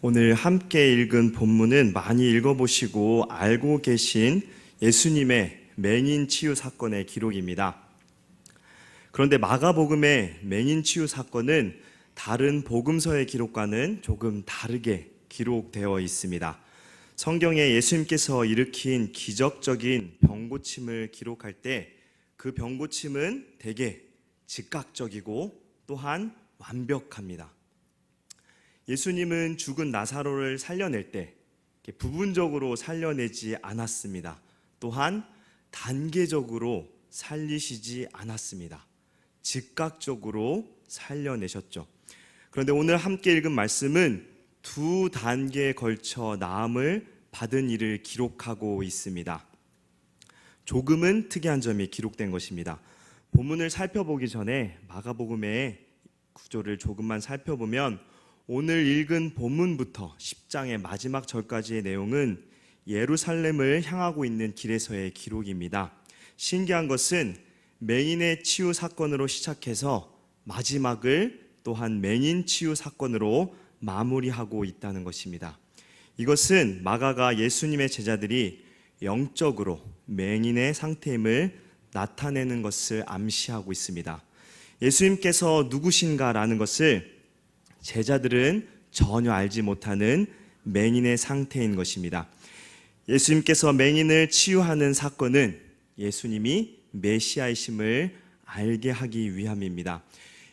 오늘 함께 읽은 본문은 많이 읽어보시고 알고 계신 예수님의 맹인 치유 사건의 기록입니다. 그런데 마가복음의 맹인 치유 사건은 다른 복음서의 기록과는 조금 다르게 기록되어 있습니다. 성경에 예수님께서 일으킨 기적적인 병고침을 기록할 때 그 병고침은 대개 즉각적이고 또한 완벽합니다. 예수님은 죽은 나사로를 살려낼 때 부분적으로 살려내지 않았습니다. 또한 단계적으로 살리시지 않았습니다. 즉각적으로 살려내셨죠. 그런데 오늘 함께 읽은 말씀은 두 단계에 걸쳐 나음을 받은 일을 기록하고 있습니다. 조금은 특이한 점이 기록된 것입니다. 본문을 살펴보기 전에 마가복음의 구조를 조금만 살펴보면 오늘 읽은 본문부터 10장의 마지막 절까지의 내용은 예루살렘을 향하고 있는 길에서의 기록입니다. 신기한 것은 맹인의 치유 사건으로 시작해서 마지막을 또한 맹인 치유 사건으로 마무리하고 있다는 것입니다. 이것은 마가가 예수님의 제자들이 영적으로 맹인의 상태임을 나타내는 것을 암시하고 있습니다. 예수님께서 누구신가라는 것을 제자들은 전혀 알지 못하는 맹인의 상태인 것입니다. 예수님께서 맹인을 치유하는 사건은 예수님이 메시아이심을 알게 하기 위함입니다.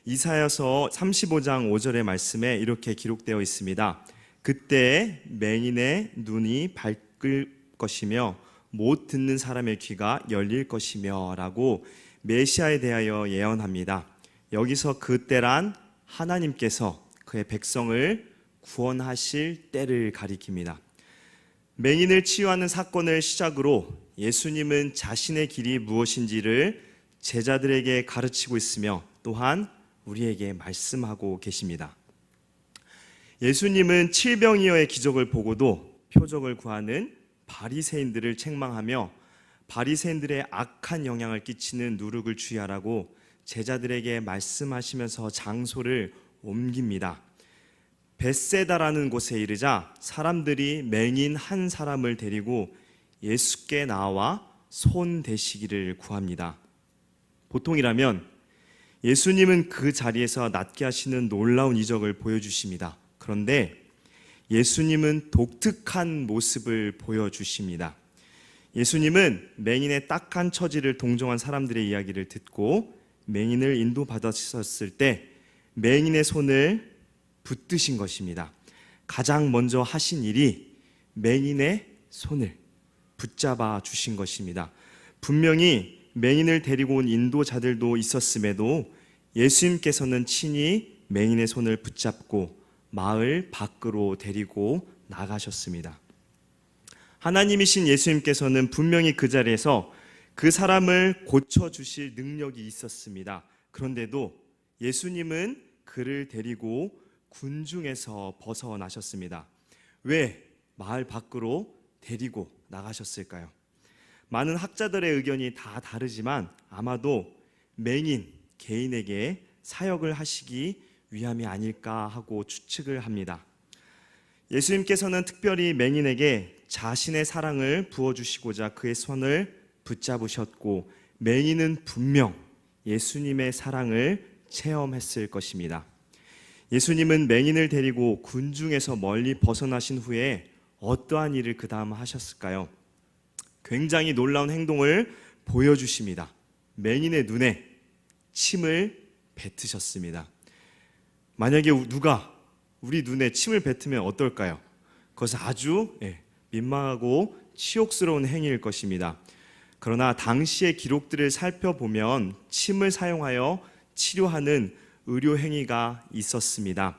이사야서 35장 5절의 말씀에 이렇게 기록되어 있습니다. 그때 맹인의 눈이 밝을 것이며 못 듣는 사람의 귀가 열릴 것이며 라고 메시아에 대하여 예언합니다. 여기서 그때란 하나님께서 그의 백성을 구원하실 때를 가리킵니다. 맹인을 치유하는 사건을 시작으로 예수님은 자신의 길이 무엇인지를 제자들에게 가르치고 있으며 또한 우리에게 말씀하고 계십니다. 예수님은 칠병이어의 기적을 보고도 표적을 구하는 바리새인들을 책망하며 바리새인들의 악한 영향을 끼치는 누룩을 주의하라고 제자들에게 말씀하시면서 장소를 옮깁니다. 벳세다라는 곳에 이르자 사람들이 맹인 한 사람을 데리고 예수께 나와 손 대시기를 구합니다. 보통이라면 예수님은 그 자리에서 낫게 하시는 놀라운 이적을 보여주십니다. 그런데 예수님은 독특한 모습을 보여주십니다. 예수님은 맹인의 딱한 처지를 동정한 사람들의 이야기를 듣고 맹인을 인도받으셨을 때 맹인의 손을 붙드신 것입니다. 가장 먼저 하신 일이 맹인의 손을 붙잡아 주신 것입니다. 분명히 맹인을 데리고 온 인도자들도 있었음에도 예수님께서는 친히 맹인의 손을 붙잡고 마을 밖으로 데리고 나가셨습니다. 하나님이신 예수님께서는 분명히 그 자리에서 그 사람을 고쳐주실 능력이 있었습니다. 그런데도 예수님은 그를 데리고 군중에서 벗어나셨습니다. 왜 마을 밖으로 데리고 나가셨을까요? 많은 학자들의 의견이 다 다르지만 아마도 맹인 개인에게 사역을 하시기 위함이 아닐까 하고 추측을 합니다. 예수님께서는 특별히 맹인에게 자신의 사랑을 부어주시고자 그의 손을 붙잡으셨고 맹인은 분명 예수님의 사랑을 체험했을 것입니다. 예수님은 맹인을 데리고 군중에서 멀리 벗어나신 후에 어떠한 일을 그 다음 하셨을까요? 굉장히 놀라운 행동을 보여주십니다. 맹인의 눈에 침을 뱉으셨습니다. 만약에 누가 우리 눈에 침을 뱉으면 어떨까요? 그것은 아주 민망하고 치욕스러운 행위일 것입니다. 그러나 당시의 기록들을 살펴보면 침을 사용하여 치료하는 의료 행위가 있었습니다.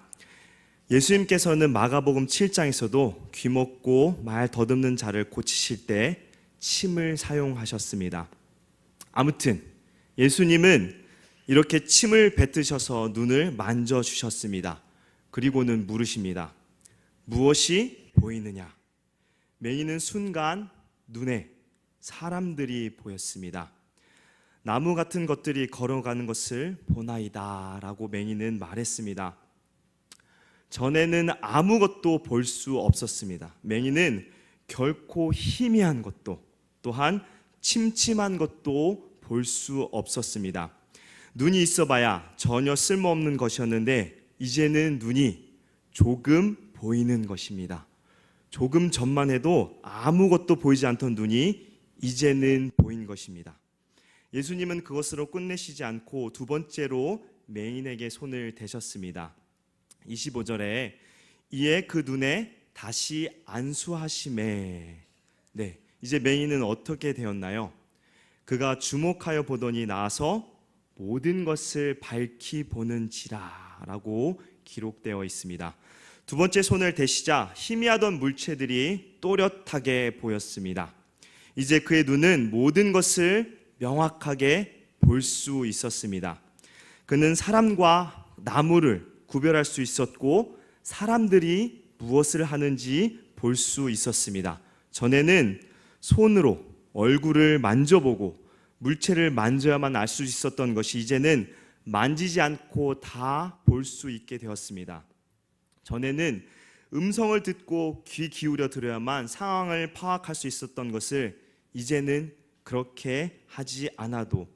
예수님께서는 마가복음 7장에서도 귀먹고 말 더듬는 자를 고치실 때 침을 사용하셨습니다. 아무튼 예수님은 이렇게 침을 뱉으셔서 눈을 만져주셨습니다. 그리고는 물으십니다. 무엇이 보이느냐? 맹인은 순간 눈에 사람들이 보였습니다. 나무 같은 것들이 걸어가는 것을 보나이다 라고 맹인은 말했습니다. 전에는 아무것도 볼 수 없었습니다. 맹인은 결코 희미한 것도 또한 침침한 것도 볼 수 없었습니다. 눈이 있어봐야 전혀 쓸모없는 것이었는데 이제는 눈이 조금 보이는 것입니다. 조금 전만 해도 아무것도 보이지 않던 눈이 이제는 보인 것입니다. 예수님은 그것으로 끝내시지 않고 두 번째로 맹인에게 손을 대셨습니다. 25절에 이에 그 눈에 다시 안수하시매. 네, 이제 맹인은 어떻게 되었나요? 그가 주목하여 보더니 나아서 모든 것을 밝히 보는지라 라고 기록되어 있습니다. 두 번째 손을 대시자 희미하던 물체들이 또렷하게 보였습니다. 이제 그의 눈은 모든 것을 명확하게 볼 수 있었습니다. 그는 사람과 나무를 구별할 수 있었고 사람들이 무엇을 하는지 볼 수 있었습니다. 전에는 손으로 얼굴을 만져보고 물체를 만져야만 알 수 있었던 것이 이제는 만지지 않고 다 볼 수 있게 되었습니다. 전에는 음성을 듣고 귀 기울여 들어야만 상황을 파악할 수 있었던 것을 이제는 그렇게 하지 않아도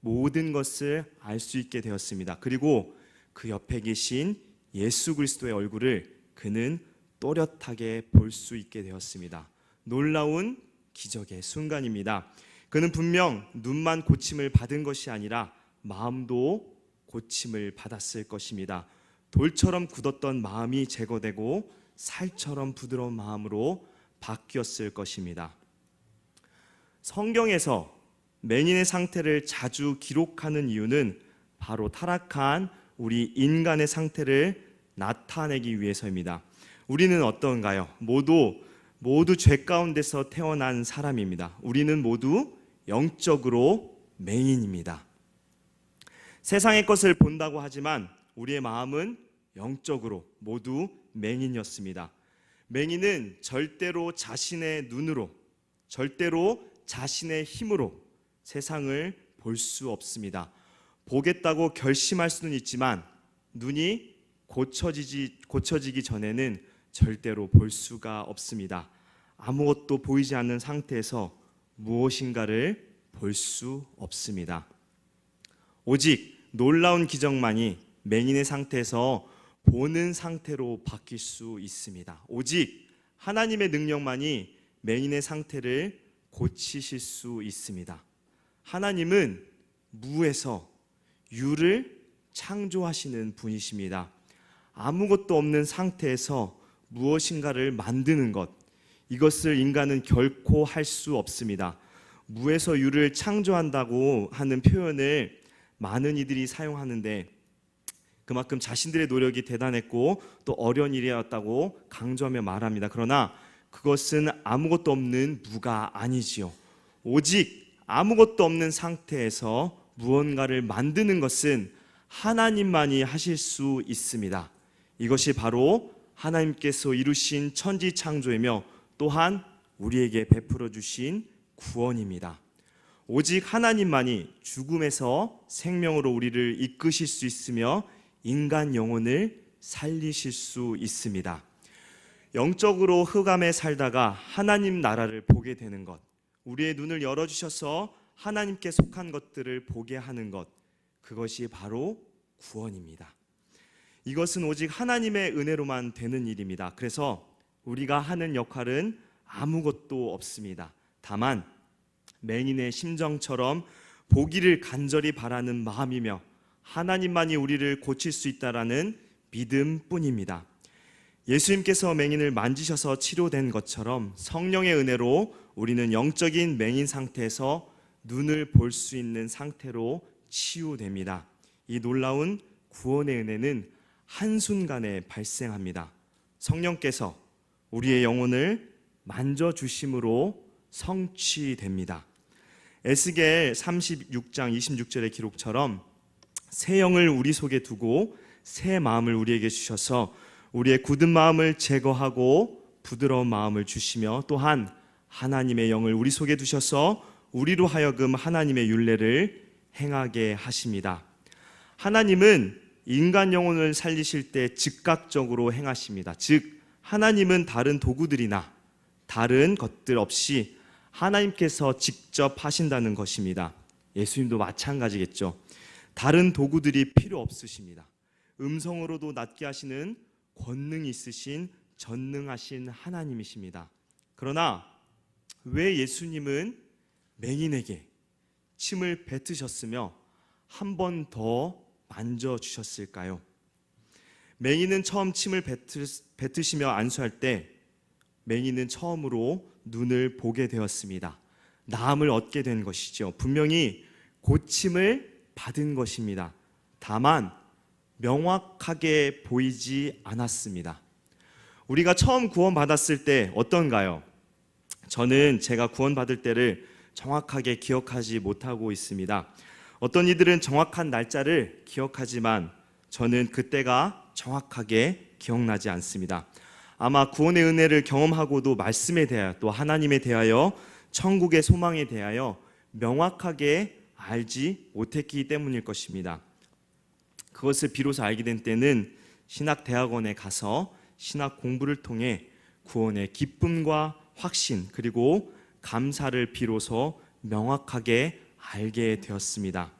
모든 것을 알 수 있게 되었습니다. 그리고 그 옆에 계신 예수 그리스도의 얼굴을 그는 또렷하게 볼 수 있게 되었습니다. 놀라운 기적의 순간입니다. 그는 분명 눈만 고침을 받은 것이 아니라 마음도 고침을 받았을 것입니다. 돌처럼 굳었던 마음이 제거되고 살처럼 부드러운 마음으로 바뀌었을 것입니다. 성경에서 맹인의 상태를 자주 기록하는 이유는 바로 타락한 우리 인간의 상태를 나타내기 위해서입니다. 우리는 어떤가요? 모두 죄 가운데서 태어난 사람입니다. 우리는 모두 영적으로 맹인입니다. 세상의 것을 본다고 하지만 우리의 마음은 영적으로 모두 맹인이었습니다. 맹인은 절대로 자신의 눈으로, 절대로 자신의 힘으로 세상을 볼 수 없습니다. 보겠다고 결심할 수는 있지만 눈이 고쳐지기 전에는 절대로 볼 수가 없습니다. 아무것도 보이지 않는 상태에서 무엇인가를 볼 수 없습니다. 오직 놀라운 기적만이 맹인의 상태에서 보는 상태로 바뀔 수 있습니다. 오직 하나님의 능력만이 맹인의 상태를 고치실 수 있습니다. 하나님은 무에서 유를 창조하시는 분이십니다. 아무것도 없는 상태에서 무엇인가를 만드는 것, 이것을 인간은 결코 할 수 없습니다. 무에서 유를 창조한다고 하는 표현을 많은 이들이 사용하는데 그만큼 자신들의 노력이 대단했고 또 어려운 일이었다고 강조하며 말합니다. 그러나 그것은 아무것도 없는 무가 아니지요. 오직 아무것도 없는 상태에서 무언가를 만드는 것은 하나님만이 하실 수 있습니다. 이것이 바로 하나님께서 이루신 천지 창조이며 또한 우리에게 베풀어 주신 구원입니다. 오직 하나님만이 죽음에서 생명으로 우리를 이끄실 수 있으며 인간 영혼을 살리실 수 있습니다. 영적으로 흑암에 살다가 하나님 나라를 보게 되는 것, 우리의 눈을 열어주셔서 하나님께 속한 것들을 보게 하는 것, 그것이 바로 구원입니다. 이것은 오직 하나님의 은혜로만 되는 일입니다. 그래서 우리가 하는 역할은 아무것도 없습니다. 다만 맹인의 심정처럼 보기를 간절히 바라는 마음이며 하나님만이 우리를 고칠 수 있다라는 믿음뿐입니다. 예수님께서 맹인을 만지셔서 치료된 것처럼 성령의 은혜로 우리는 영적인 맹인 상태에서 눈을 볼 수 있는 상태로 치유됩니다. 이 놀라운 구원의 은혜는 한순간에 발생합니다. 성령께서 우리의 영혼을 만져주심으로 성취됩니다. 에스겔 36장 26절의 기록처럼 새 영을 우리 속에 두고 새 마음을 우리에게 주셔서 우리의 굳은 마음을 제거하고 부드러운 마음을 주시며 또한 하나님의 영을 우리 속에 두셔서 우리로 하여금 하나님의 율례를 행하게 하십니다. 하나님은 인간 영혼을 살리실 때 즉각적으로 행하십니다. 즉 하나님은 다른 도구들이나 다른 것들 없이 하나님께서 직접 하신다는 것입니다. 예수님도 마찬가지겠죠. 다른 도구들이 필요 없으십니다. 음성으로도 낫게 하시는 권능이 있으신 전능하신 하나님이십니다. 그러나 왜 예수님은 맹인에게 침을 뱉으셨으며 한 번 더 만져주셨을까요? 맹인은 처음 침을 뱉으시며 안수할 때 맹인은 처음으로 눈을 보게 되었습니다. 나음을 얻게 된 것이죠. 분명히 고침을 받은 것입니다. 다만 명확하게 보이지 않았습니다. 우리가 처음 구원받았을 때 어떤가요? 저는 제가 구원받을 때를 정확하게 기억하지 못하고 있습니다. 어떤 이들은 정확한 날짜를 기억하지만 저는 그때가 정확하게 기억나지 않습니다. 아마 구원의 은혜를 경험하고도 말씀에 대하여 또 하나님에 대하여 천국의 소망에 대하여 명확하게 알지 못했기 때문일 것입니다. 그것을 비로소 알게 된 때는 신학대학원에 가서 신학 공부를 통해 구원의 기쁨과 확신 그리고 감사를 비로소 명확하게 알게 되었습니다.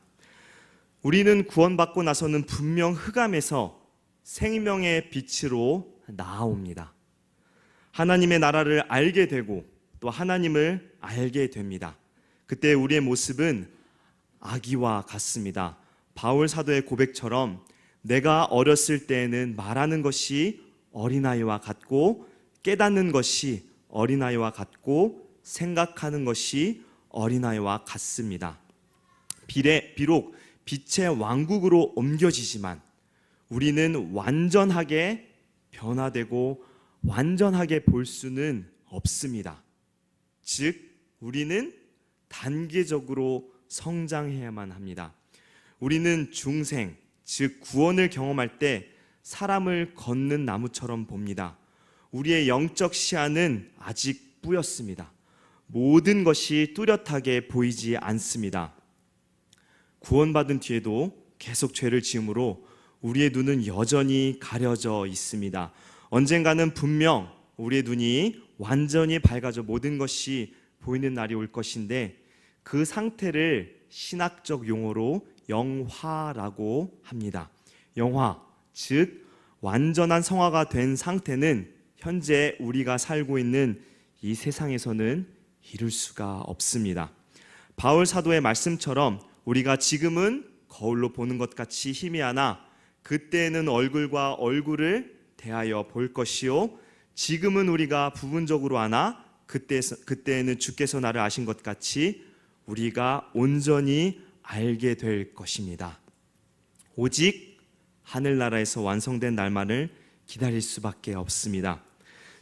우리는 구원받고 나서는 분명 흑암에서 생명의 빛으로 나아옵니다. 하나님의 나라를 알게 되고 또 하나님을 알게 됩니다. 그때 우리의 모습은 아기와 같습니다. 바울 사도의 고백처럼 내가 어렸을 때에는 말하는 것이 어린아이와 같고 깨닫는 것이 어린아이와 같고 생각하는 것이 어린아이와 같습니다. 비록 빛의 왕국으로 옮겨지지만 우리는 완전하게 변화되고 완전하게 볼 수는 없습니다. 즉 우리는 단계적으로 성장해야만 합니다. 우리는 중생, 즉 구원을 경험할 때 사람을 걷는 나무처럼 봅니다. 우리의 영적 시야는 아직 뿌옇습니다. 모든 것이 뚜렷하게 보이지 않습니다. 구원받은 뒤에도 계속 죄를 지음으로 우리의 눈은 여전히 가려져 있습니다. 언젠가는 분명 우리의 눈이 완전히 밝아져 모든 것이 보이는 날이 올 것인데 그 상태를 신학적 용어로 영화라고 합니다. 영화, 즉 완전한 성화가 된 상태는 현재 우리가 살고 있는 이 세상에서는 이룰 수가 없습니다. 바울 사도의 말씀처럼 우리가 지금은 거울로 보는 것 같이 희미하나 그때는 얼굴과 얼굴을 대하여 볼 것이요 지금은 우리가 부분적으로 아나 그때는 주께서 나를 아신 것 같이 우리가 온전히 알게 될 것입니다. 오직 하늘나라에서 완성된 날만을 기다릴 수밖에 없습니다.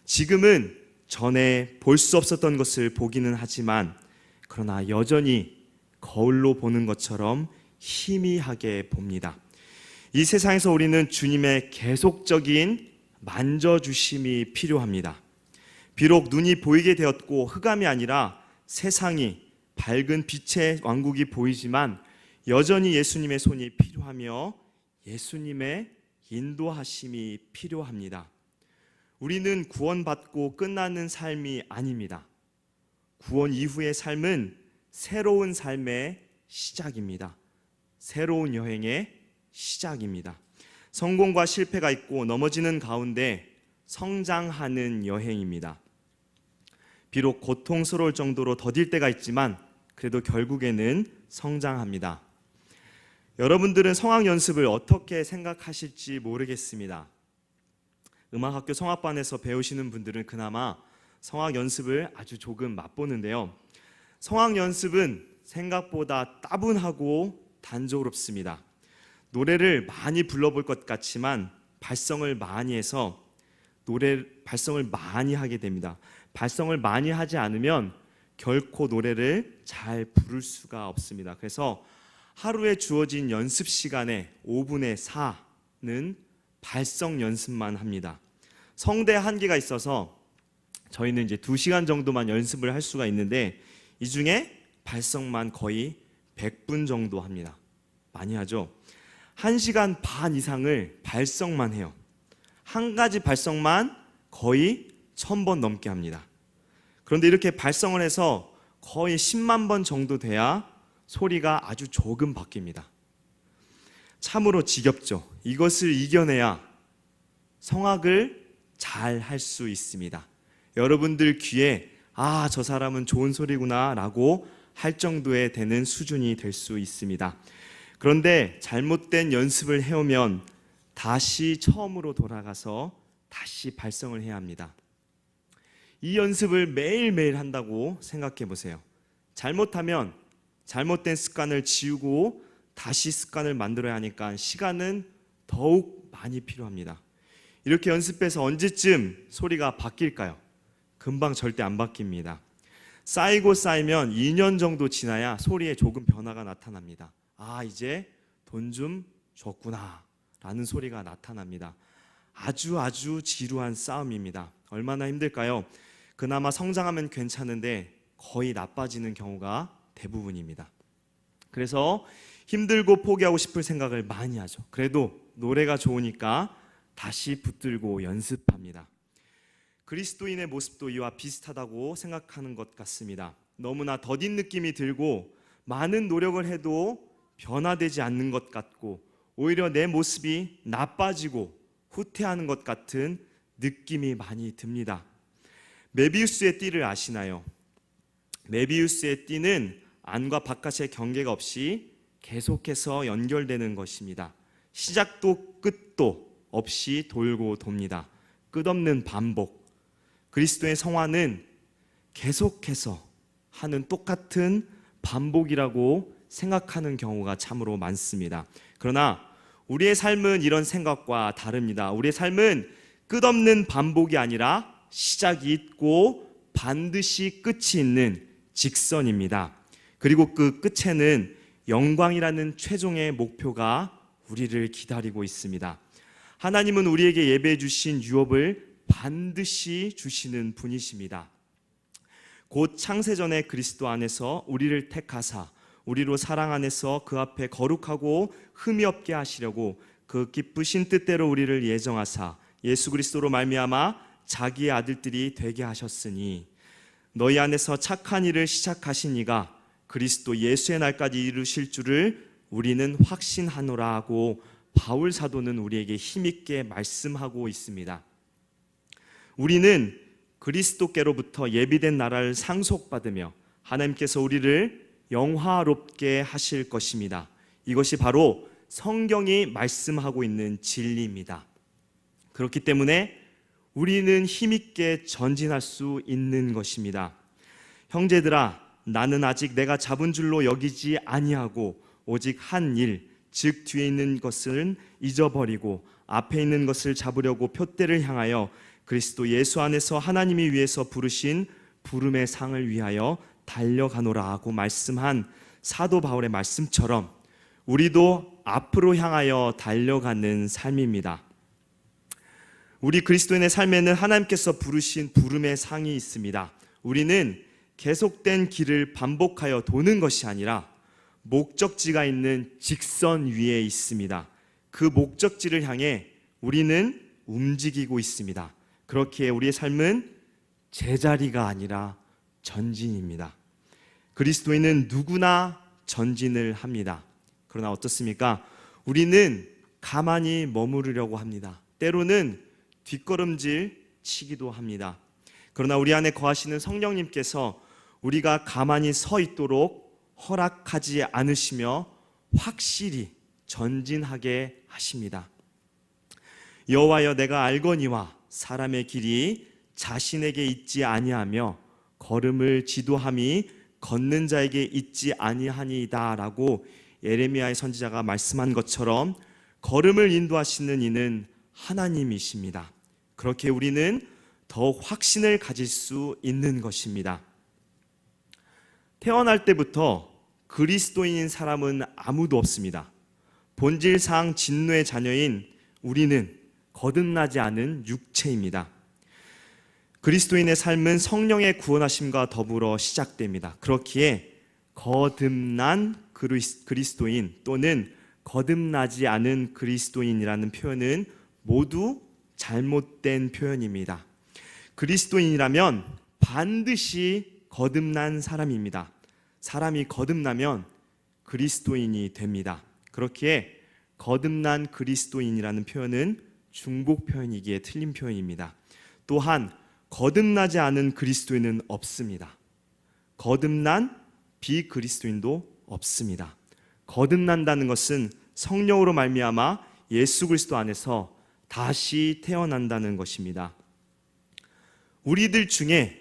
지금은 전에 볼 수 없었던 것을 보기는 하지만 그러나 여전히 거울로 보는 것처럼 희미하게 봅니다. 이 세상에서 우리는 주님의 계속적인 만져주심이 필요합니다. 비록 눈이 보이게 되었고 흑암이 아니라 세상이 밝은 빛의 왕국이 보이지만 여전히 예수님의 손이 필요하며 예수님의 인도하심이 필요합니다. 우리는 구원받고 끝나는 삶이 아닙니다. 구원 이후의 삶은 새로운 삶의 시작입니다. 새로운 여행의 시작입니다. 성공과 실패가 있고 넘어지는 가운데 성장하는 여행입니다. 비록 고통스러울 정도로 더딜 때가 있지만 그래도 결국에는 성장합니다. 여러분들은 성악 연습을 어떻게 생각하실지 모르겠습니다. 음악학교 성악반에서 배우시는 분들은 그나마 성악 연습을 아주 조금 맛보는데요. 성악 연습은 생각보다 따분하고 단조롭습니다. 노래를 많이 불러볼 것 같지만 발성을 많이 해서 발성을 많이 하게 됩니다. 발성을 많이 하지 않으면 결코 노래를 잘 부를 수가 없습니다. 그래서 하루에 주어진 연습 시간의 5분의 4는 발성 연습만 합니다. 성대 한계가 있어서 저희는 이제 2시간 정도만 연습을 할 수가 있는데 이 중에 발성만 거의 100분 정도 합니다. 많이 하죠. 1시간 반 이상을 발성만 해요. 한 가지 발성만 거의 1000번 넘게 합니다. 그런데 이렇게 발성을 해서 거의 10만 번 정도 돼야 소리가 아주 조금 바뀝니다. 참으로 지겹죠. 이것을 이겨내야 성악을 잘 할 수 있습니다. 여러분들 귀에 저 사람은 좋은 소리구나 라고 할 정도에 되는 수준이 될 수 있습니다. 그런데 잘못된 연습을 해오면 다시 처음으로 돌아가서 다시 발성을 해야 합니다. 이 연습을 매일매일 한다고 생각해 보세요. 잘못하면 잘못된 습관을 지우고 다시 습관을 만들어야 하니까 시간은 더욱 많이 필요합니다. 이렇게 연습해서 언제쯤 소리가 바뀔까요? 금방 절대 안 바뀝니다. 쌓이고 쌓이면 2년 정도 지나야 소리에 조금 변화가 나타납니다. 이제 돈 좀 줬구나 라는 소리가 나타납니다. 아주 지루한 싸움입니다. 얼마나 힘들까요? 그나마 성장하면 괜찮은데 거의 나빠지는 경우가 대부분입니다. 그래서 힘들고 포기하고 싶을 생각을 많이 하죠. 그래도 노래가 좋으니까 다시 붙들고 연습합니다. 그리스도인의 모습도 이와 비슷하다고 생각하는 것 같습니다. 너무나 더딘 느낌이 들고 많은 노력을 해도 변화되지 않는 것 같고 오히려 내 모습이 나빠지고 후퇴하는 것 같은 느낌이 많이 듭니다. 메비우스의 띠를 아시나요? 메비우스의 띠는 안과 바깥의 경계가 없이 계속해서 연결되는 것입니다. 시작도 끝도 없이 돌고 돕니다. 끝없는 반복. 그리스도의 성화는 계속해서 하는 똑같은 반복이라고 생각하는 경우가 참으로 많습니다. 그러나 우리의 삶은 이런 생각과 다릅니다. 우리의 삶은 끝없는 반복이 아니라 시작이 있고 반드시 끝이 있는 직선입니다. 그리고 그 끝에는 영광이라는 최종의 목표가 우리를 기다리고 있습니다. 하나님은 우리에게 예배해 주신 유업을 반드시 주시는 분이십니다. 곧 창세전에 그리스도 안에서 우리를 택하사 우리로 사랑 안에서 그 앞에 거룩하고 흠이 없게 하시려고 그 기쁘신 뜻대로 우리를 예정하사 예수 그리스도로 말미암아 자기의 아들들이 되게 하셨으니 너희 안에서 착한 일을 시작하신 이가 그리스도 예수의 날까지 이루실 줄을 우리는 확신하노라 하고 바울 사도는 우리에게 힘있게 말씀하고 있습니다. 우리는 그리스도께로부터 예비된 나라를 상속받으며 하나님께서 우리를 영화롭게 하실 것입니다. 이것이 바로 성경이 말씀하고 있는 진리입니다. 그렇기 때문에 우리는 힘있게 전진할 수 있는 것입니다. 형제들아, 나는 아직 내가 잡은 줄로 여기지 아니하고 오직 한 일, 즉 뒤에 있는 것을 잊어버리고 앞에 있는 것을 잡으려고 표대를 향하여 그리스도 예수 안에서 하나님이 위해서 부르신 부름의 상을 위하여 달려가노라 하고 말씀한 사도 바울의 말씀처럼 우리도 앞으로 향하여 달려가는 삶입니다. 우리 그리스도인의 삶에는 하나님께서 부르신 부름의 상이 있습니다. 우리는 계속된 길을 반복하여 도는 것이 아니라 목적지가 있는 직선 위에 있습니다. 그 목적지를 향해 우리는 움직이고 있습니다. 그렇기에 우리의 삶은 제자리가 아니라 전진입니다. 그리스도인은 누구나 전진을 합니다. 그러나 어떻습니까? 우리는 가만히 머무르려고 합니다. 때로는 뒷걸음질 치기도 합니다. 그러나 우리 안에 거하시는 성령님께서 우리가 가만히 서 있도록 허락하지 않으시며 확실히 전진하게 하십니다. 여호와여, 내가 알거니와 사람의 길이 자신에게 있지 아니하며 걸음을 지도함이 걷는 자에게 있지 아니하니이다 라고 예레미야의 선지자가 말씀한 것처럼 걸음을 인도하시는 이는 하나님이십니다. 그렇게 우리는 더욱 확신을 가질 수 있는 것입니다. 태어날 때부터 그리스도인인 사람은 아무도 없습니다. 본질상 진노의 자녀인 우리는 거듭나지 않은 육체입니다. 그리스도인의 삶은 성령의 구원하심과 더불어 시작됩니다. 그렇기에 거듭난 그리스도인 또는 거듭나지 않은 그리스도인이라는 표현은 모두 잘못된 표현입니다. 그리스도인이라면 반드시 거듭난 사람입니다. 사람이 거듭나면 그리스도인이 됩니다. 그렇기에 거듭난 그리스도인이라는 표현은 중복 표현이기에 틀린 표현입니다. 또한 거듭나지 않은 그리스도인은 없습니다. 거듭난 비그리스도인도 없습니다. 거듭난다는 것은 성령으로 말미암아 예수 그리스도 안에서 다시 태어난다는 것입니다. 우리들 중에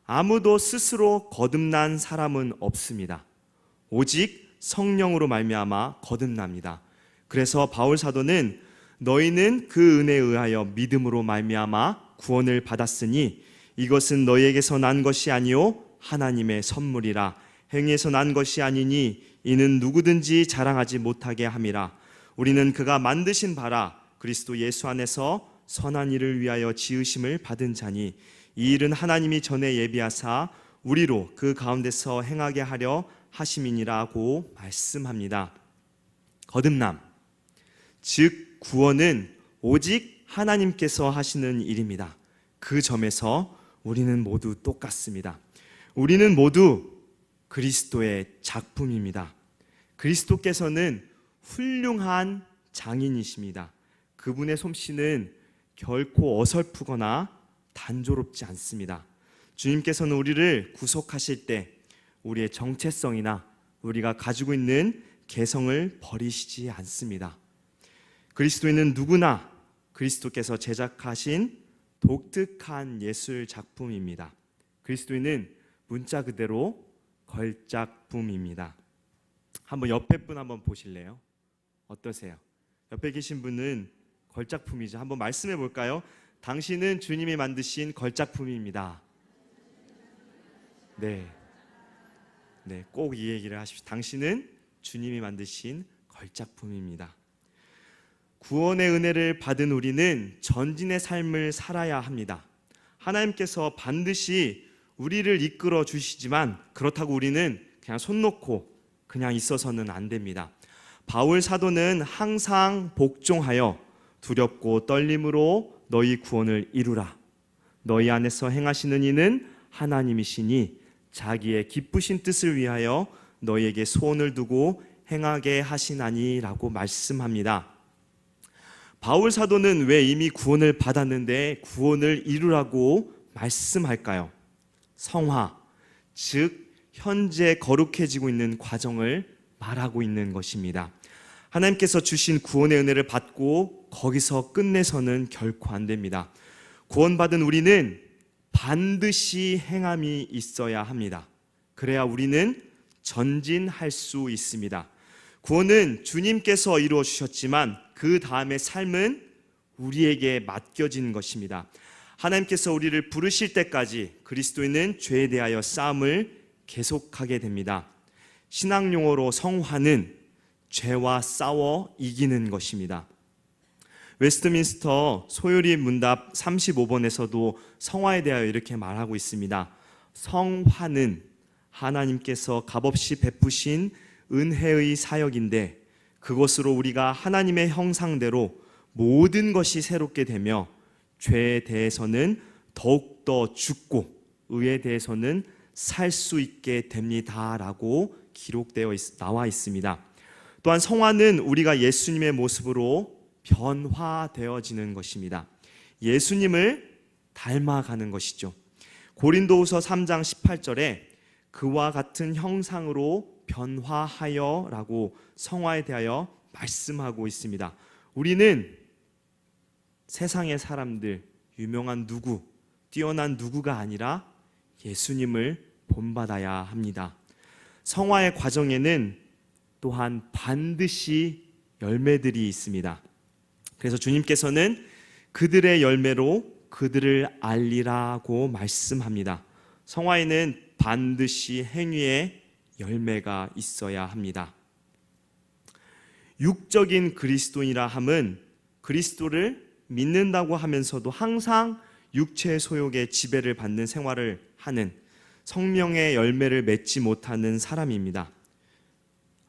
아무도 스스로 거듭난 사람은 없습니다. 오직 성령으로 말미암아 거듭납니다. 그래서 바울 사도는 너희는 그 은혜에 의하여 믿음으로 말미암아 구원을 받았으니 이것은 너희에게서 난 것이 아니요 하나님의 선물이라. 행위에서 난 것이 아니니 이는 누구든지 자랑하지 못하게 함이라. 우리는 그가 만드신 바라 그리스도 예수 안에서 선한 일을 위하여 지으심을 받은 자니 이 일은 하나님이 전에 예비하사 우리로 그 가운데서 행하게 하려 하심이니라고 말씀합니다. 거듭남, 즉 구원은 오직 하나님께서 하시는 일입니다. 그 점에서 우리는 모두 똑같습니다. 우리는 모두 그리스도의 작품입니다. 그리스도께서는 훌륭한 장인이십니다. 그분의 솜씨는 결코 어설프거나 단조롭지 않습니다. 주님께서는 우리를 구속하실 때 우리의 정체성이나 우리가 가지고 있는 개성을 버리시지 않습니다. 그리스도인은 누구나 그리스도께서 제작하신 독특한 예술 작품입니다. 그리스도인은 문자 그대로 걸작품입니다. 한번 옆에 분 한번 보실래요? 어떠세요? 옆에 계신 분은 걸작품이죠. 한번 말씀해 볼까요? 당신은 주님이 만드신 걸작품입니다. 네, 꼭 이 얘기를 하십시오. 당신은 주님이 만드신 걸작품입니다. 구원의 은혜를 받은 우리는 전진의 삶을 살아야 합니다. 하나님께서 반드시 우리를 이끌어 주시지만 그렇다고 우리는 그냥 손 놓고 그냥 있어서는 안 됩니다. 바울 사도는 항상 복종하여 두렵고 떨림으로 너희 구원을 이루라. 너희 안에서 행하시는 이는 하나님이시니 자기의 기쁘신 뜻을 위하여 너희에게 소원을 두고 행하게 하시나니라고 말씀합니다. 바울 사도는 왜 이미 구원을 받았는데 구원을 이루라고 말씀할까요? 성화, 즉 현재 거룩해지고 있는 과정을 말하고 있는 것입니다. 하나님께서 주신 구원의 은혜를 받고 거기서 끝내서는 결코 안 됩니다. 구원받은 우리는 반드시 행함이 있어야 합니다. 그래야 우리는 전진할 수 있습니다. 구원은 주님께서 이루어 주셨지만 그 다음의 삶은 우리에게 맡겨진 것입니다. 하나님께서 우리를 부르실 때까지 그리스도인은 죄에 대하여 싸움을 계속하게 됩니다. 신학 용어로 성화는 죄와 싸워 이기는 것입니다. 웨스트민스터 소요리 문답 35번에서도 성화에 대하여 이렇게 말하고 있습니다. 성화는 하나님께서 값없이 베푸신 은혜의 사역인데 그것으로 우리가 하나님의 형상대로 모든 것이 새롭게 되며 죄에 대해서는 더욱더 죽고 의에 대해서는 살 수 있게 됩니다라고 기록되어 나와 있습니다. 또한 성화는 우리가 예수님의 모습으로 변화되어지는 것입니다. 예수님을 닮아가는 것이죠. 고린도후서 3장 18절에 그와 같은 형상으로 변화하여 라고 성화에 대하여 말씀하고 있습니다. 우리는 세상의 사람들, 유명한 누구, 뛰어난 누구가 아니라 예수님을 본받아야 합니다. 성화의 과정에는 또한 반드시 열매들이 있습니다. 그래서 주님께서는 그들의 열매로 그들을 알리라고 말씀합니다. 성화에는 반드시 행위의 열매가 있어야 합니다. 육적인 그리스도인이라 함은 그리스도를 믿는다고 하면서도 항상 육체의 소욕에 지배를 받는 생활을 하는 성령의 열매를 맺지 못하는 사람입니다.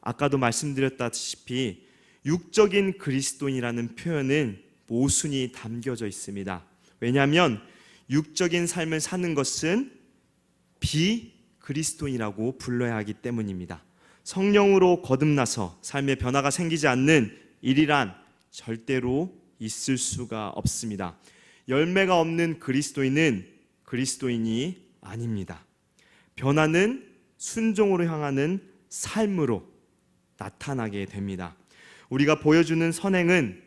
아까도 말씀드렸다시피 육적인 그리스도인이라는 표현은 모순이 담겨져 있습니다. 왜냐하면 육적인 삶을 사는 것은 비그리스도인이라고 불러야 하기 때문입니다. 성령으로 거듭나서 삶의 변화가 생기지 않는 일이란 절대로 있을 수가 없습니다. 열매가 없는 그리스도인은 그리스도인이 아닙니다. 변화는 순종으로 향하는 삶으로 나타나게 됩니다. 우리가 보여주는 선행은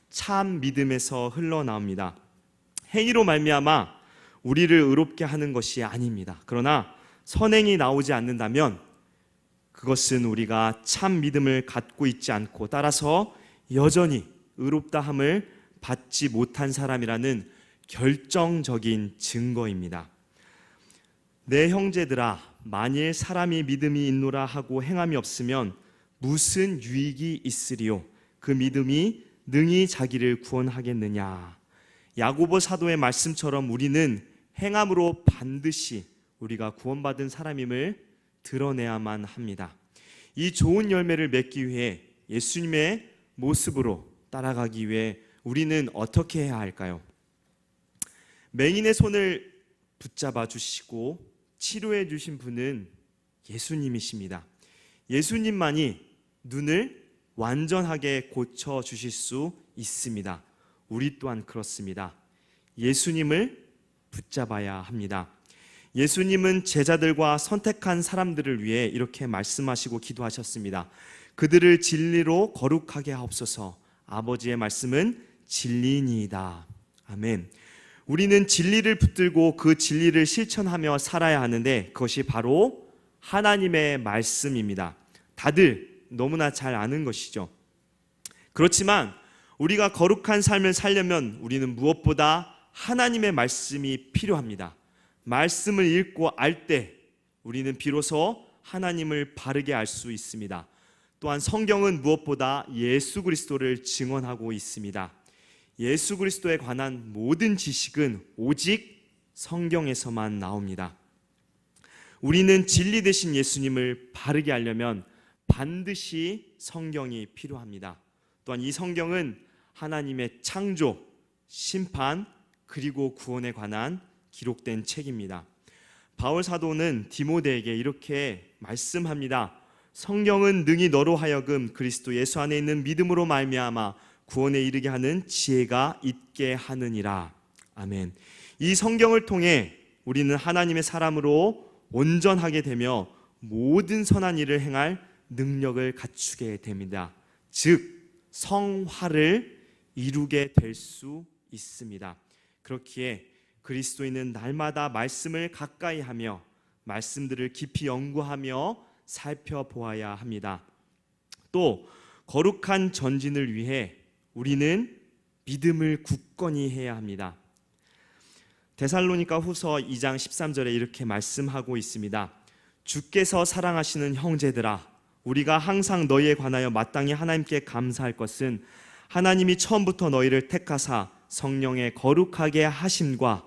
참 믿음에서 흘러나옵니다. 행위로 말미암아 우리를 의롭게 하는 것이 아닙니다. 그러나 선행이 나오지 않는다면 그것은 우리가 참 믿음을 갖고 있지 않고 따라서 여전히 의롭다함을 받지 못한 사람이라는 결정적인 증거입니다. 내 형제들아, 만일 사람이 믿음이 있노라 하고 행함이 없으면 무슨 유익이 있으리요? 그 믿음이 능히 자기를 구원하겠느냐? 야고보 사도의 말씀처럼 우리는 행함으로 반드시 우리가 구원받은 사람임을 드러내야만 합니다. 이 좋은 열매를 맺기 위해 예수님의 모습으로 따라가기 위해 우리는 어떻게 해야 할까요? 맹인의 손을 붙잡아 주시고 치료해 주신 분은 예수님이십니다. 예수님만이 눈을 완전하게 고쳐 주실 수 있습니다. 우리 또한 그렇습니다. 예수님을 붙잡아야 합니다. 예수님은 제자들과 선택한 사람들을 위해 이렇게 말씀하시고 기도하셨습니다. 그들을 진리로 거룩하게 하옵소서. 아버지의 말씀은 진리니이다. 아멘. 우리는 진리를 붙들고 그 진리를 실천하며 살아야 하는데 그것이 바로 하나님의 말씀입니다. 다들 너무나 잘 아는 것이죠. 그렇지만 우리가 거룩한 삶을 살려면 우리는 무엇보다 하나님의 말씀이 필요합니다. 말씀을 읽고 알 때 우리는 비로소 하나님을 바르게 알 수 있습니다. 또한 성경은 무엇보다 예수 그리스도를 증언하고 있습니다. 예수 그리스도에 관한 모든 지식은 오직 성경에서만 나옵니다. 우리는 진리 되신 예수님을 바르게 알려면 반드시 성경이 필요합니다. 또한 이 성경은 하나님의 창조, 심판, 그리고 구원에 관한 기록된 책입니다. 바울 사도는 디모데에게 이렇게 말씀합니다. 성경은 능히 너로 하여금 그리스도 예수 안에 있는 믿음으로 말미암아 구원에 이르게 하는 지혜가 있게 하느니라. 아멘. 이 성경을 통해 우리는 하나님의 사람으로 온전하게 되며 모든 선한 일을 행할 능력을 갖추게 됩니다. 즉 성화를 이루게 될 수 있습니다. 그렇기에 그리스도인은 날마다 말씀을 가까이 하며 말씀들을 깊이 연구하며 살펴보아야 합니다. 또 거룩한 전진을 위해 우리는 믿음을 굳건히 해야 합니다. 데살로니가 후서 2장 13절에 이렇게 말씀하고 있습니다. 주께서 사랑하시는 형제들아, 우리가 항상 너희에 관하여 마땅히 하나님께 감사할 것은 하나님이 처음부터 너희를 택하사 성령의 거룩하게 하심과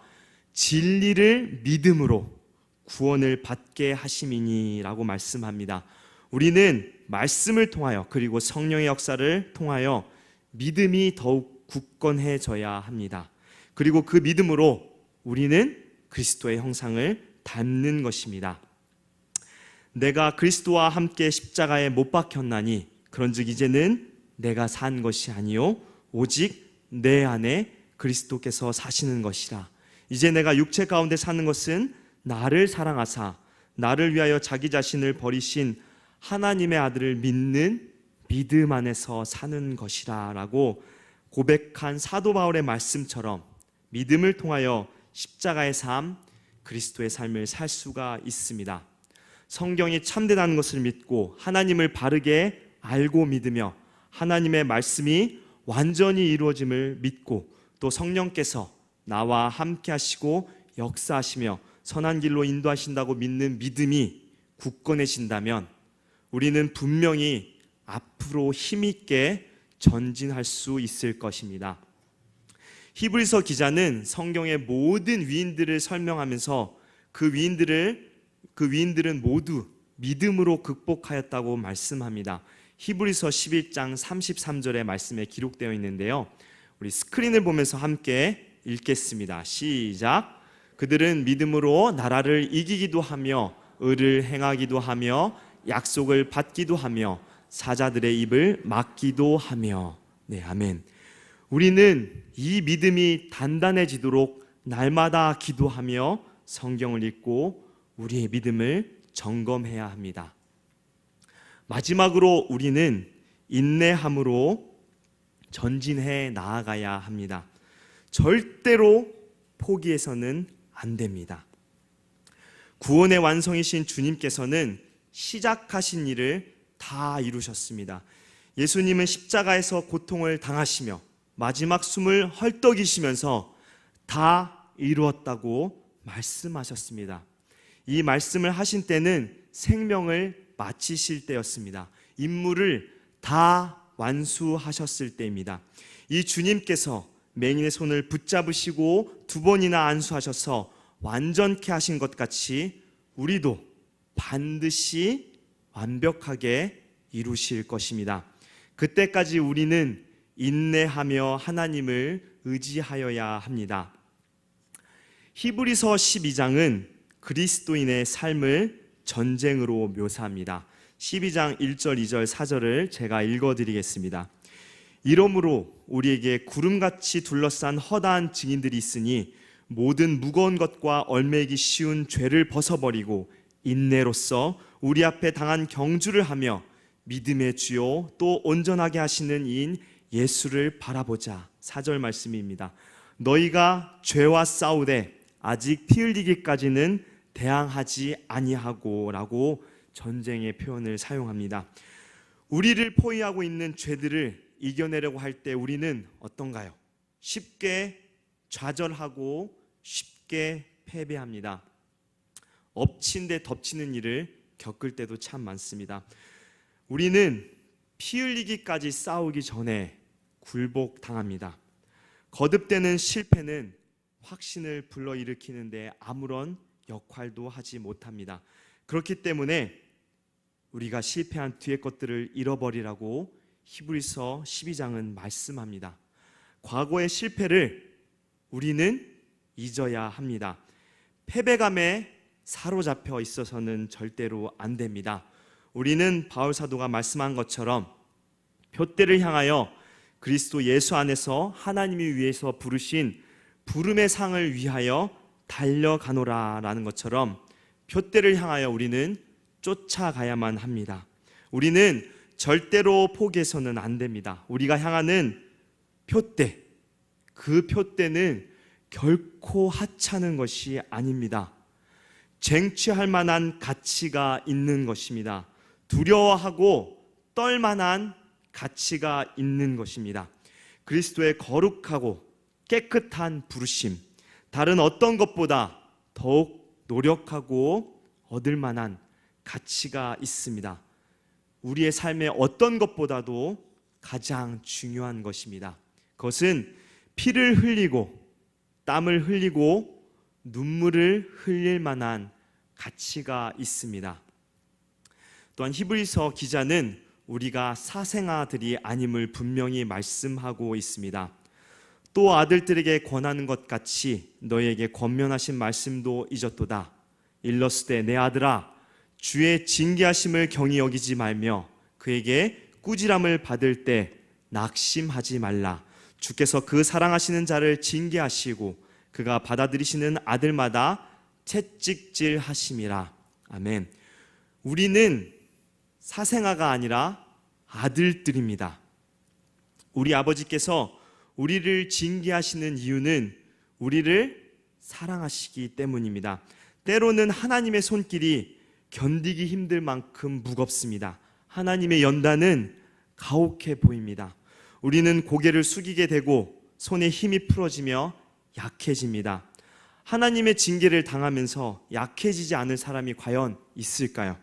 진리를 믿음으로 구원을 받게 하심이니라고 말씀합니다. 우리는 말씀을 통하여 그리고 성령의 역사를 통하여 믿음이 더욱 굳건해져야 합니다. 그리고 그 믿음으로 우리는 그리스도의 형상을 닮는 것입니다. 내가 그리스도와 함께 십자가에 못 박혔나니 그런즉 이제는 내가 산 것이 아니요 오직 내 안에 그리스도께서 사시는 것이라. 이제 내가 육체 가운데 사는 것은 나를 사랑하사 나를 위하여 자기 자신을 버리신 하나님의 아들을 믿는 믿음 안에서 사는 것이라 라고 고백한 사도 바울의 말씀처럼 믿음을 통하여 십자가의 삶, 그리스도의 삶을 살 수가 있습니다. 성경이 참되다는 것을 믿고 하나님을 바르게 알고 믿으며 하나님의 말씀이 완전히 이루어짐을 믿고 또 성령께서 나와 함께 하시고 역사하시며 선한 길로 인도하신다고 믿는 믿음이 굳건해진다면 우리는 분명히 앞으로 힘있게 전진할 수 있을 것입니다. 히브리서 기자는 성경의 모든 위인들을 설명하면서 그 위인들은 모두 믿음으로 극복하였다고 말씀합니다. 히브리서 11장 33절의 말씀에 기록되어 있는데요. 우리 스크린을 보면서 함께 읽겠습니다. 시작. 그들은 믿음으로 나라를 이기기도 하며 의를 행하기도 하며 약속을 받기도 하며 사자들의 입을 막기도 하며. 네, 아멘. 우리는 이 믿음이 단단해지도록 날마다 기도하며 성경을 읽고 우리의 믿음을 점검해야 합니다. 마지막으로 우리는 인내함으로 전진해 나아가야 합니다. 절대로 포기해서는 안 됩니다. 구원의 완성이신 주님께서는 시작하신 일을 다 이루셨습니다. 예수님은 십자가에서 고통을 당하시며 마지막 숨을 헐떡이시면서 다 이루었다고 말씀하셨습니다. 이 말씀을 하신 때는 생명을 마치실 때였습니다. 임무를 다 완수하셨을 때입니다. 이 주님께서 맹인의 손을 붙잡으시고 2번이나 안수하셔서 완전케 하신 것 같이 우리도 반드시 완벽하게 이루실 것입니다. 그때까지 우리는 인내하며 하나님을 의지하여야 합니다. 히브리서 12장은 그리스도인의 삶을 전쟁으로 묘사합니다. 12장 1절, 2절, 4절을 제가 읽어드리겠습니다. 이러므로 우리에게 구름같이 둘러싼 허다한 증인들이 있으니 모든 무거운 것과 얼매기 쉬운 죄를 벗어버리고 인내로써 우리 앞에 당한 경주를 하며 믿음의 주요 또 온전하게 하시는 이인 예수를 바라보자. 4절 말씀입니다. 너희가 죄와 싸우되 아직 피 흘리기까지는 대항하지 아니하고 라고 전쟁의 표현을 사용합니다. 우리를 포위하고 있는 죄들을 이겨내려고 할 때 우리는 어떤가요? 쉽게 좌절하고 쉽게 패배합니다. 엎친 데 덮치는 일을 겪을 때도 참 많습니다. 우리는 피 흘리기까지 싸우기 전에 굴복당합니다. 거듭되는 실패는 확신을 불러일으키는데 아무런 역할도 하지 못합니다. 그렇기 때문에 우리가 실패한 뒤의 것들을 잃어버리라고 히브리서 12장은 말씀합니다. 과거의 실패를 우리는 잊어야 합니다. 패배감에 사로잡혀 있어서는 절대로 안 됩니다. 우리는 바울 사도가 말씀한 것처럼 표대를 향하여 그리스도 예수 안에서 하나님이 위해서 부르신 부름의 상을 위하여 달려가노라 라는 것처럼 표대를 향하여 우리는 쫓아가야만 합니다. 우리는 절대로 포기해서는 안 됩니다. 우리가 향하는 표대, 그 표대는 결코 하찮은 것이 아닙니다. 쟁취할 만한 가치가 있는 것입니다. 두려워하고 떨 만한 가치가 있는 것입니다. 그리스도의 거룩하고 깨끗한 부르심, 다른 어떤 것보다 더욱 노력하고 얻을 만한 가치가 있습니다. 우리의 삶의 어떤 것보다도 가장 중요한 것입니다. 그것은 피를 흘리고 땀을 흘리고 눈물을 흘릴 만한 가치가 있습니다. 또한 히브리서 기자는 우리가 사생아들이 아님을 분명히 말씀하고 있습니다. 또 아들들에게 권하는 것 같이 너희에게 권면하신 말씀도 잊었도다. 일러스되 내 아들아 주의 징계하심을 경히 여기지 말며 그에게 꾸지람을 받을 때 낙심하지 말라. 주께서 그 사랑하시는 자를 징계하시고 그가 받아들이시는 아들마다 채찍질 하심이라. 아멘. 우리는 사생아가 아니라 아들들입니다. 우리 아버지께서 우리를 징계하시는 이유는 우리를 사랑하시기 때문입니다. 때로는 하나님의 손길이 견디기 힘들 만큼 무겁습니다. 하나님의 연단은 가혹해 보입니다. 우리는 고개를 숙이게 되고 손에 힘이 풀어지며 약해집니다. 하나님의 징계를 당하면서 약해지지 않을 사람이 과연 있을까요?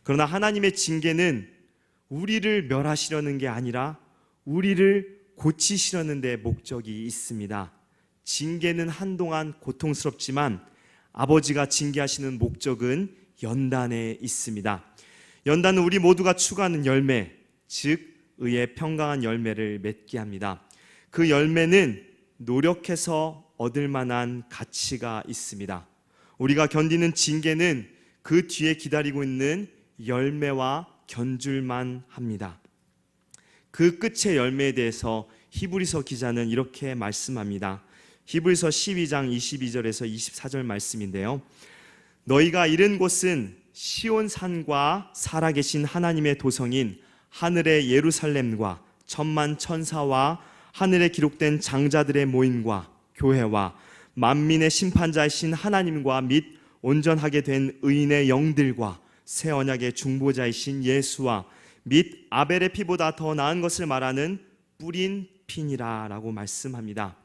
그러나 하나님의 징계는 우리를 멸하시려는 게 아니라 우리를 고치시려는 데 목적이 있습니다. 징계는 한동안 고통스럽지만 아버지가 징계하시는 목적은 연단에 있습니다. 연단은 우리 모두가 추구하는 열매, 즉 의의 평강한 열매를 맺게 합니다. 그 열매는 노력해서 얻을 만한 가치가 있습니다. 우리가 견디는 징계는 그 뒤에 기다리고 있는 열매와 견줄만 합니다. 그 끝의 열매에 대해서 히브리서 기자는 이렇게 말씀합니다. 히브리서 12장 22절에서 24절 말씀인데요. 너희가 이른 곳은 시온산과 살아계신 하나님의 도성인 하늘의 예루살렘과 천만 천사와 하늘에 기록된 장자들의 모임과 교회와 만민의 심판자이신 하나님과 및 온전하게 된 의인의 영들과 새 언약의 중보자이신 예수와 및 아벨의 피보다 더 나은 것을 말하는 뿌린 핀이라 라고 말씀합니다.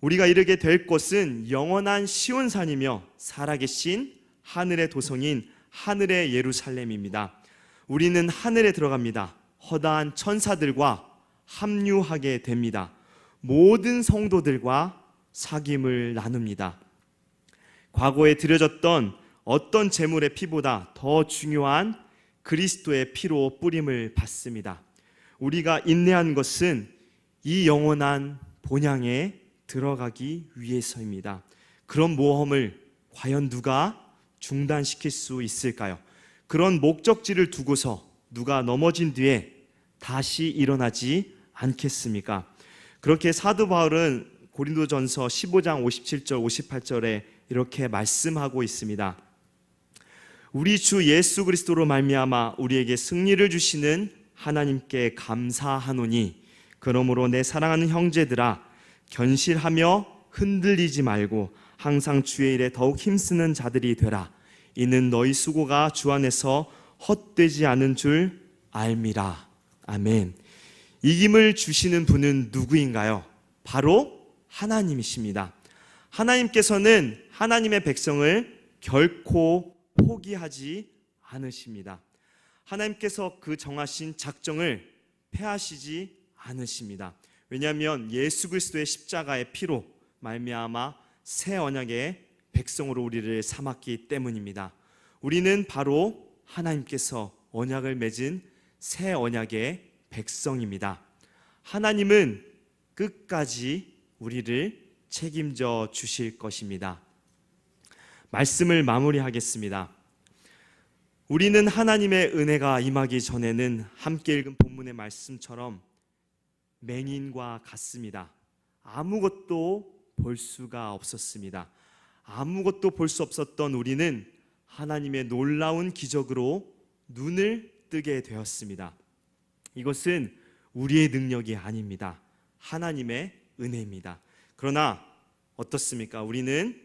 우리가 이르게 될 곳은 영원한 시온산이며 살아계신 하늘의 도성인 하늘의 예루살렘입니다. 우리는 하늘에 들어갑니다. 허다한 천사들과 합류하게 됩니다. 모든 성도들과 사귐을 나눕니다. 과거에 드려졌던 어떤 제물의 피보다 더 중요한 그리스도의 피로 뿌림을 받습니다. 우리가 인내한 것은 이 영원한 본향에 들어가기 위해서입니다. 그런 모험을 과연 누가 중단시킬 수 있을까요? 그런 목적지를 두고서 누가 넘어진 뒤에 다시 일어나지 않겠습니까? 그렇게 사도 바울은 고린도전서 15장 57절 58절에 이렇게 말씀하고 있습니다. 우리 주 예수 그리스도로 말미암아 우리에게 승리를 주시는 하나님께 감사하노니 그러므로 내 사랑하는 형제들아 견실하며 흔들리지 말고 항상 주의 일에 더욱 힘쓰는 자들이 되라. 이는 너희 수고가 주 안에서 헛되지 않은 줄 알미라. 아멘. 이김을 주시는 분은 누구인가요? 바로 하나님이십니다. 하나님께서는 하나님의 백성을 결코 포기하지 않으십니다. 하나님께서 그 정하신 작정을 패하시지 않으십니다. 왜냐하면 예수 그리스도의 십자가의 피로 말미암아 새 언약의 백성으로 우리를 삼았기 때문입니다. 우리는 바로 하나님께서 언약을 맺은 새 언약의 백성입니다. 하나님은 끝까지 우리를 책임져 주실 것입니다. 말씀을 마무리하겠습니다. 우리는 하나님의 은혜가 임하기 전에는 함께 읽은 본문의 말씀처럼 맹인과 같습니다. 아무것도 볼 수가 없었습니다. 아무것도 볼 수 없었던 우리는 하나님의 놀라운 기적으로 눈을 뜨게 되었습니다. 이것은 우리의 능력이 아닙니다. 하나님의 은혜입니다. 그러나 어떻습니까? 우리는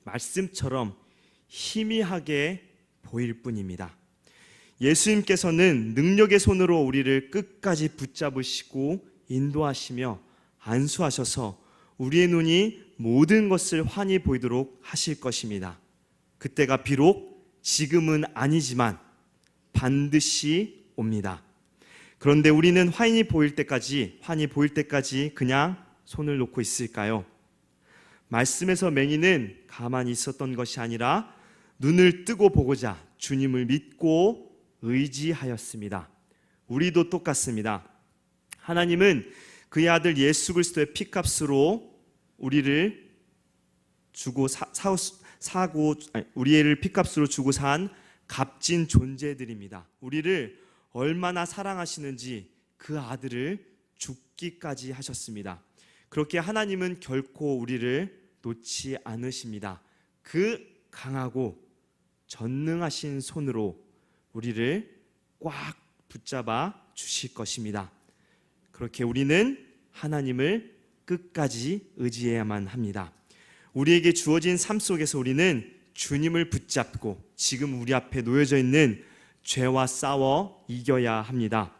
말씀처럼 희미하게 보일 뿐입니다. 예수님께서는 능력의 손으로 우리를 끝까지 붙잡으시고 인도하시며 안수하셔서 우리의 눈이 모든 것을 환히 보이도록 하실 것입니다. 그때가 비록 지금은 아니지만 반드시 옵니다. 그런데 우리는 환히 보일 때까지 그냥 손을 놓고 있을까요? 말씀에서 맹인은 가만히 있었던 것이 아니라 눈을 뜨고 보고자 주님을 믿고 의지하였습니다. 우리도 똑같습니다. 하나님은 그의 아들 예수 그리스도의 피값으로 우리를 우리를 피값으로 주고 산 값진 존재들입니다. 우리를 얼마나 사랑하시는지 그 아들을 죽기까지 하셨습니다. 그렇게 하나님은 결코 우리를 놓지 않으십니다. 그 강하고 전능하신 손으로 우리를 꽉 붙잡아 주실 것입니다. 그렇게 우리는 하나님을 끝까지 의지해야만 합니다. 우리에게 주어진 삶 속에서 우리는 주님을 붙잡고 지금 우리 앞에 놓여져 있는 죄와 싸워 이겨야 합니다.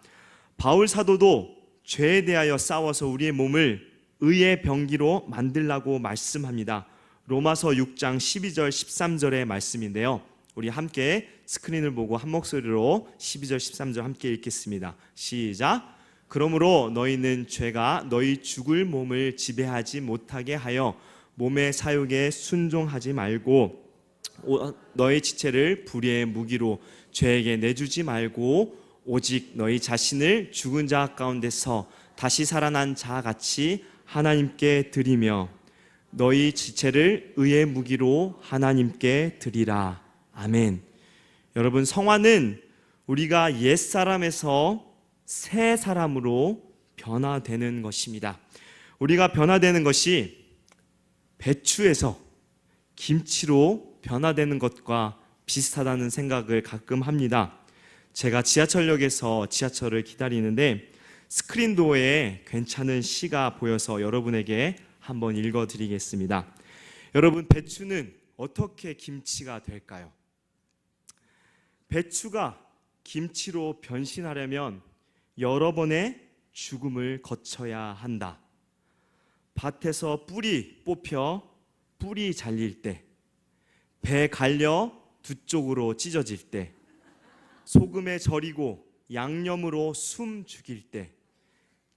바울 사도도 죄에 대하여 싸워서 우리의 몸을 의의 병기로 만들라고 말씀합니다. 로마서 6장 12절 13절의 말씀인데요. 우리 함께 스크린을 보고 한 목소리로 12절 13절 함께 읽겠습니다. 시작. 그러므로 너희는 죄가 너희 죽을 몸을 지배하지 못하게 하여 몸의 사욕에 순종하지 말고 너희 지체를 불의의 무기로 죄에게 내주지 말고 오직 너희 자신을 죽은 자 가운데서 다시 살아난 자 같이 하나님께 드리며 너희 지체를 의의 무기로 하나님께 드리라. 아멘. 여러분, 성화는 우리가 옛사람에서 새 사람으로 변화되는 것입니다. 우리가 변화되는 것이 배추에서 김치로 변화되는 것과 비슷하다는 생각을 가끔 합니다. 제가 지하철역에서 지하철을 기다리는데 스크린도어에 괜찮은 시가 보여서 여러분에게 한번 읽어드리겠습니다. 여러분, 배추는 어떻게 김치가 될까요? 배추가 김치로 변신하려면 여러 번의 죽음을 거쳐야 한다. 밭에서 뿌리 뽑혀 뿌리 잘릴 때, 배 갈려 두 쪽으로 찢어질 때, 소금에 절이고 양념으로 숨 죽일 때,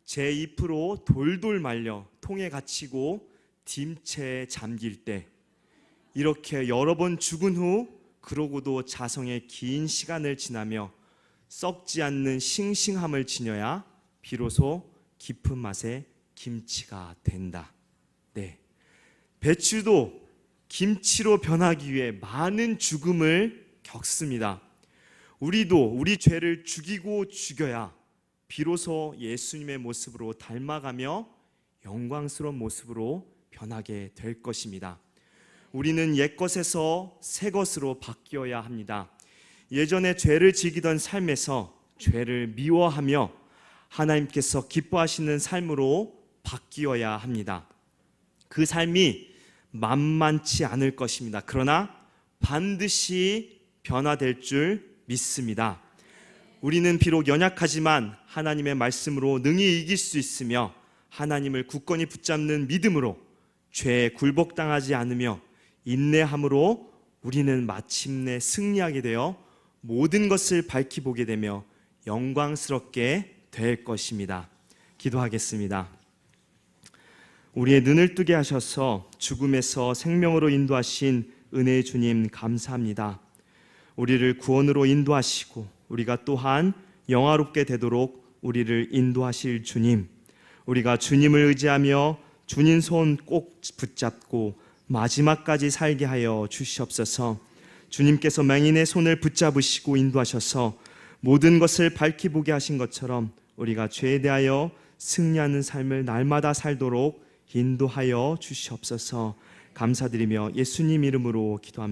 제 잎으로 돌돌 말려 통에 갇히고 딤채에 잠길 때, 이렇게 여러 번 죽은 후 그러고도 자성의 긴 시간을 지나며 썩지 않는 싱싱함을 지녀야 비로소 깊은 맛의 김치가 된다. 네, 배추도 김치로 변하기 위해 많은 죽음을 겪습니다. 우리도 우리 죄를 죽이고 죽여야 비로소 예수님의 모습으로 닮아가며 영광스러운 모습으로 변하게 될 것입니다. 우리는 옛것에서 새것으로 바뀌어야 합니다. 예전에 죄를 지기던 삶에서 죄를 미워하며 하나님께서 기뻐하시는 삶으로 바뀌어야 합니다. 그 삶이 만만치 않을 것입니다. 그러나 반드시 변화될 줄 믿습니다. 우리는 비록 연약하지만 하나님의 말씀으로 능히 이길 수 있으며 하나님을 굳건히 붙잡는 믿음으로 죄에 굴복당하지 않으며 인내함으로 우리는 마침내 승리하게 되어 모든 것을 밝히 보게 되며 영광스럽게 될 것입니다. 기도하겠습니다. 우리의 눈을 뜨게 하셔서 죽음에서 생명으로 인도하신 은혜의 주님 감사합니다. 우리를 구원으로 인도하시고 우리가 또한 영화롭게 되도록 우리를 인도하실 주님, 우리가 주님을 의지하며 주님 손 꼭 붙잡고 마지막까지 살게 하여 주시옵소서. 주님께서 맹인의 손을 붙잡으시고 인도하셔서 모든 것을 밝히 보게 하신 것처럼 우리가 죄에 대하여 승리하는 삶을 날마다 살도록 인도하여 주시옵소서. 감사드리며 예수님 이름으로 기도합니다.